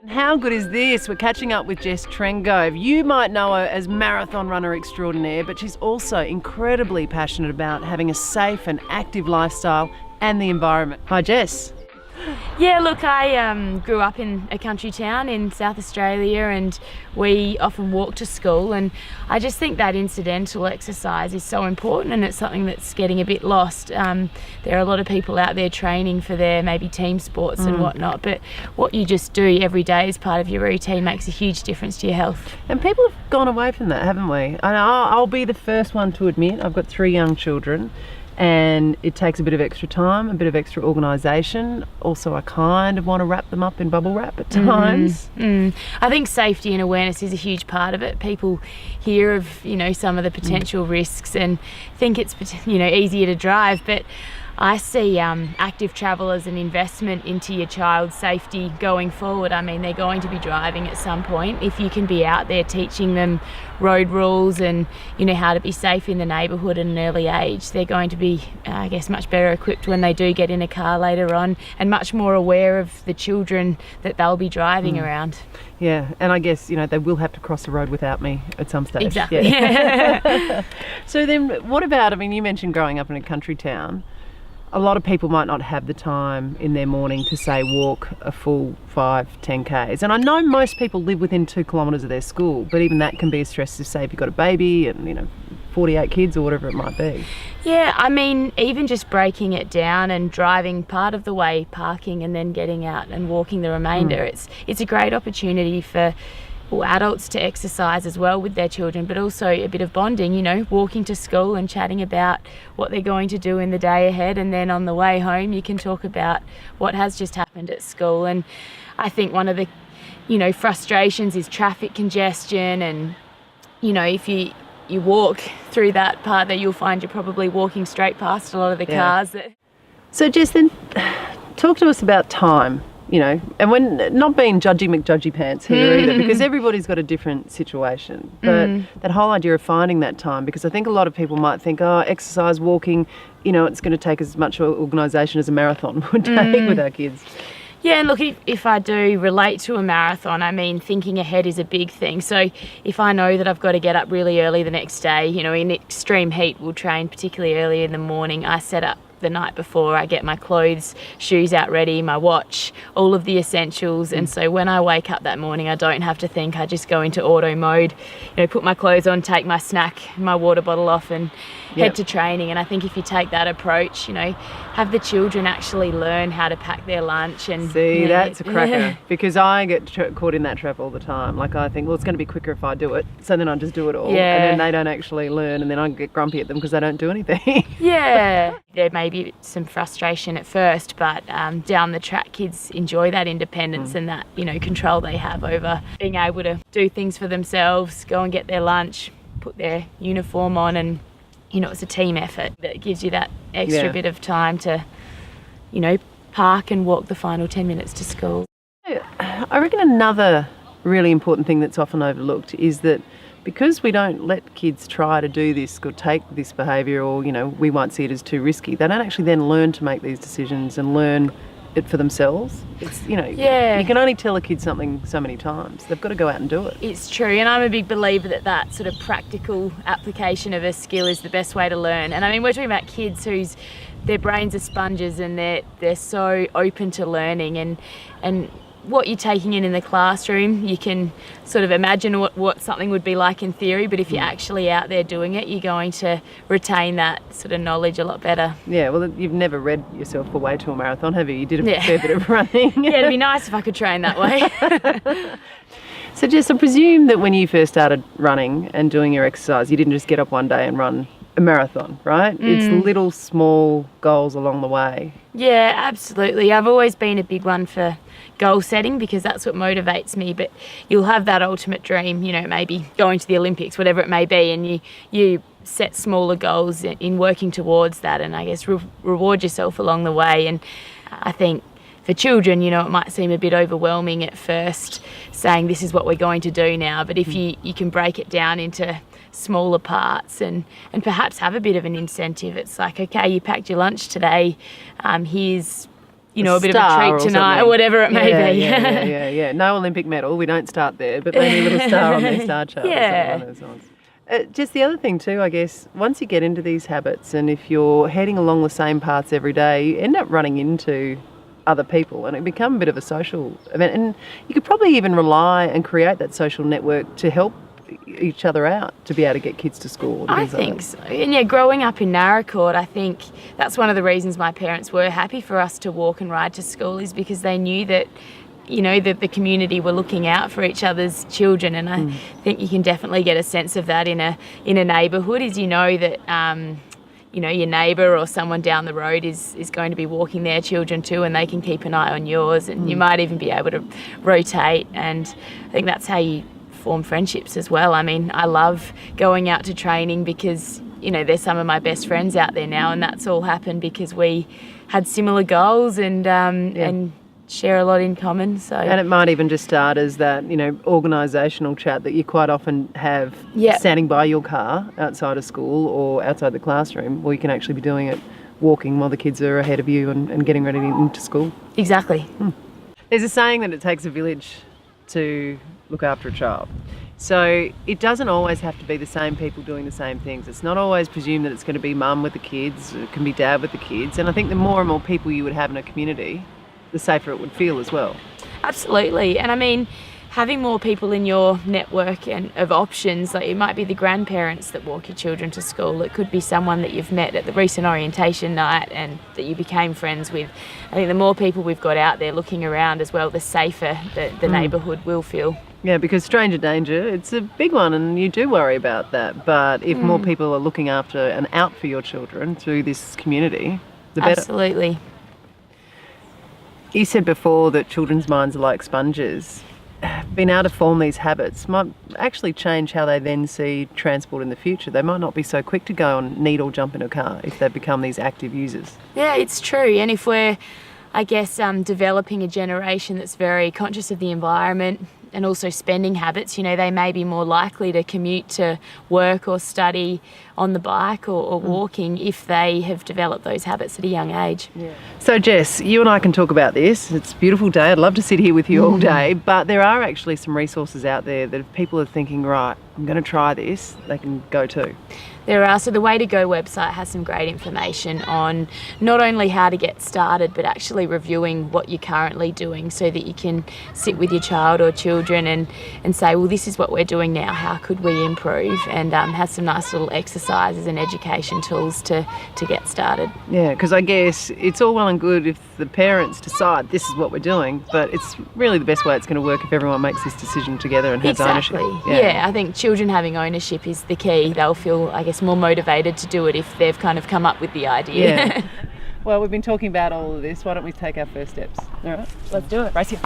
How good is this? We're catching up with Jess Trengove. You might know her as marathon runner extraordinaire, but she's also incredibly passionate about having a safe and active lifestyle and the environment. Hi, Jess. Yeah, look, I grew up in a country town in South Australia, and we often walk to school, and I just think that incidental exercise is so important, and it's something that's getting a bit lost. There are a lot of people out there training for their maybe team sports and whatnot, but what you just do every day as part of your routine makes a huge difference to your health. And people have gone away from that, haven't we? And I'll be the first one to admit, I've got 3 young children, and it takes a bit of extra time, a bit of extra organisation. Also, I kind of want to wrap them up in bubble wrap at times. I think safety and awareness is a huge part of it. People hear of, some of the potential risks and think it's, easier to drive, but I see active travel as an investment into your child's safety going forward. I mean, they're going to be driving at some point. If you can be out there teaching them road rules and, how to be safe in the neighbourhood at an early age, they're going to be, much better equipped when they do get in a car later on, and much more aware of the children that they'll be driving around. Yeah, and I guess, they will have to cross the road without me at some stage. Exactly. Yeah. So then what about, you mentioned growing up in a country town. A lot of people might not have the time in their morning to, say, walk a full 5-10 Ks. And I know most people live within 2 kilometres of their school, but even that can be a stress to say if you've got a baby and, 48 kids or whatever it might be. Yeah, even just breaking it down and driving part of the way, parking, and then getting out and walking the remainder, it's a great opportunity for adults to exercise as well with their children, but also a bit of bonding, walking to school and chatting about what they're going to do in the day ahead, and then on the way home you can talk about what has just happened at school. And I think one of the frustrations is traffic congestion, and if you walk through that part, that you'll find you're probably walking straight past a lot of the cars. So Jess, then talk to us about time. And when not being judgy McJudgy pants here either, because everybody's got a different situation. But that whole idea of finding that time, because I think a lot of people might think, exercise, walking, it's going to take as much organisation as a marathon would take with our kids. Yeah, and look, if I do relate to a marathon, thinking ahead is a big thing. So if I know that I've got to get up really early the next day, in extreme heat, we'll train particularly early in the morning. I set up the night before, I get my clothes, shoes out ready, my watch, all of the essentials. And so when I wake up that morning, I don't have to think. I just go into auto mode, put my clothes on, take my snack, my water bottle off, and head to training. And I think if you take that approach, have the children actually learn how to pack their lunch. And see, that's a cracker, because I get caught in that trap all the time. Like, I think, well, it's going to be quicker if I do it, so then I just do it all, and then they don't actually learn, and then I get grumpy at them because they don't do anything. There may be some frustration at first, but down the track, kids enjoy that independence and that control they have over being able to do things for themselves, go and get their lunch, put their uniform on, and it's a team effort that gives you that extra bit of time to park and walk the final 10 minutes to school. I reckon another really important thing that's often overlooked is that because we don't let kids try to do this or take this behaviour, or we won't see it as too risky, they don't actually then learn to make these decisions and learn it for themselves. It's you can only tell a kid something so many times. They've got to go out and do it. It's true, and I'm a big believer that sort of practical application of a skill is the best way to learn. And we're talking about kids whose their brains are sponges, and they're so open to learning, and what you're taking in the classroom, you can sort of imagine what something would be like in theory, but if you're actually out there doing it, you're going to retain that sort of knowledge a lot better. Yeah, well, you've never read yourself for Way2Go marathon, have you? You did a fair bit of running. Yeah, it'd be nice if I could train that way. So Jess, I presume that when you first started running and doing your exercise, you didn't just get up one day and run a marathon, right? It's little small goals along the way. Yeah, absolutely. I've always been a big one for goal setting, because that's what motivates me. But you'll have that ultimate dream, maybe going to the Olympics, whatever it may be, and you set smaller goals in working towards that, and I guess reward yourself along the way. And I think for children, it might seem a bit overwhelming at first, saying this is what we're going to do now, but if you can break it down into smaller parts and perhaps have a bit of an incentive. It's like, okay, you packed your lunch today, here's a bit of a treat tonight or whatever it may be. Yeah. No Olympic medal, we don't start there, but maybe a little star on their star chart. Yeah. Or something along those lines. Just the other thing too, I guess, once you get into these habits and if you're heading along the same paths every day, you end up running into other people and it become a bit of a social event. And you could probably even rely and create that social network to help each other out to be able to get kids to school. I think so. And yeah, growing up in Naracoorte, I think that's one of the reasons my parents were happy for us to walk and ride to school, is because they knew that that the community were looking out for each other's children. And I think you can definitely get a sense of that in a neighbourhood, is that your neighbour or someone down the road is going to be walking their children too, and they can keep an eye on yours, and you might even be able to rotate. And I think that's how you form friendships as well. I mean, I love going out to training because there's some of my best friends out there now, and that's all happened because we had similar goals and share a lot in common. So, and it might even just start as that organisational chat that you quite often have standing by your car outside of school or outside the classroom, or you can actually be doing it walking while the kids are ahead of you and getting ready into school. Exactly. There's a saying that it takes a village to look after a child. So it doesn't always have to be the same people doing the same things. It's not always presumed that it's going to be mum with the kids, it can be dad with the kids. And I think the more and more people you would have in a community, the safer it would feel as well. Absolutely. And I mean, having more people in your network and of options, like it might be the grandparents that walk your children to school, it could be someone that you've met at the recent orientation night and that you became friends with. I think the more people we've got out there looking around as well, the safer the neighbourhood will feel. Yeah, because stranger danger, it's a big one and you do worry about that. But if more people are looking after and out for your children through this community, the better. Absolutely. You said before that children's minds are like sponges. Being able to form these habits might actually change how they then see transport in the future. They might not be so quick to go and need or jump in a car if they become these active users. Yeah, it's true. And if we're, I guess, developing a generation that's very conscious of the environment and also spending habits, they may be more likely to commute to work or study on the bike or walking if they have developed those habits at a young age. Yeah. So Jess, you and I can talk about this. It's a beautiful day. I'd love to sit here with you all day, but there are actually some resources out there that if people are thinking, right, I'm going to try this, they can go to. There are. So the Way2Go website has some great information on not only how to get started, but actually reviewing what you're currently doing so that you can sit with your child or children and say, well, this is what we're doing now, how could we improve? And has some nice little exercises and education tools to get started. Yeah, because I guess it's all well and good if the parents decide this is what we're doing, but it's really the best way it's going to work if everyone makes this decision together and has ownership. Yeah, I think children having ownership is the key. They'll feel, I guess, more motivated to do it if they've kind of come up with the idea. Yeah. Well, we've been talking about all of this. Why don't we take our first steps? All right, let's do it. Race here.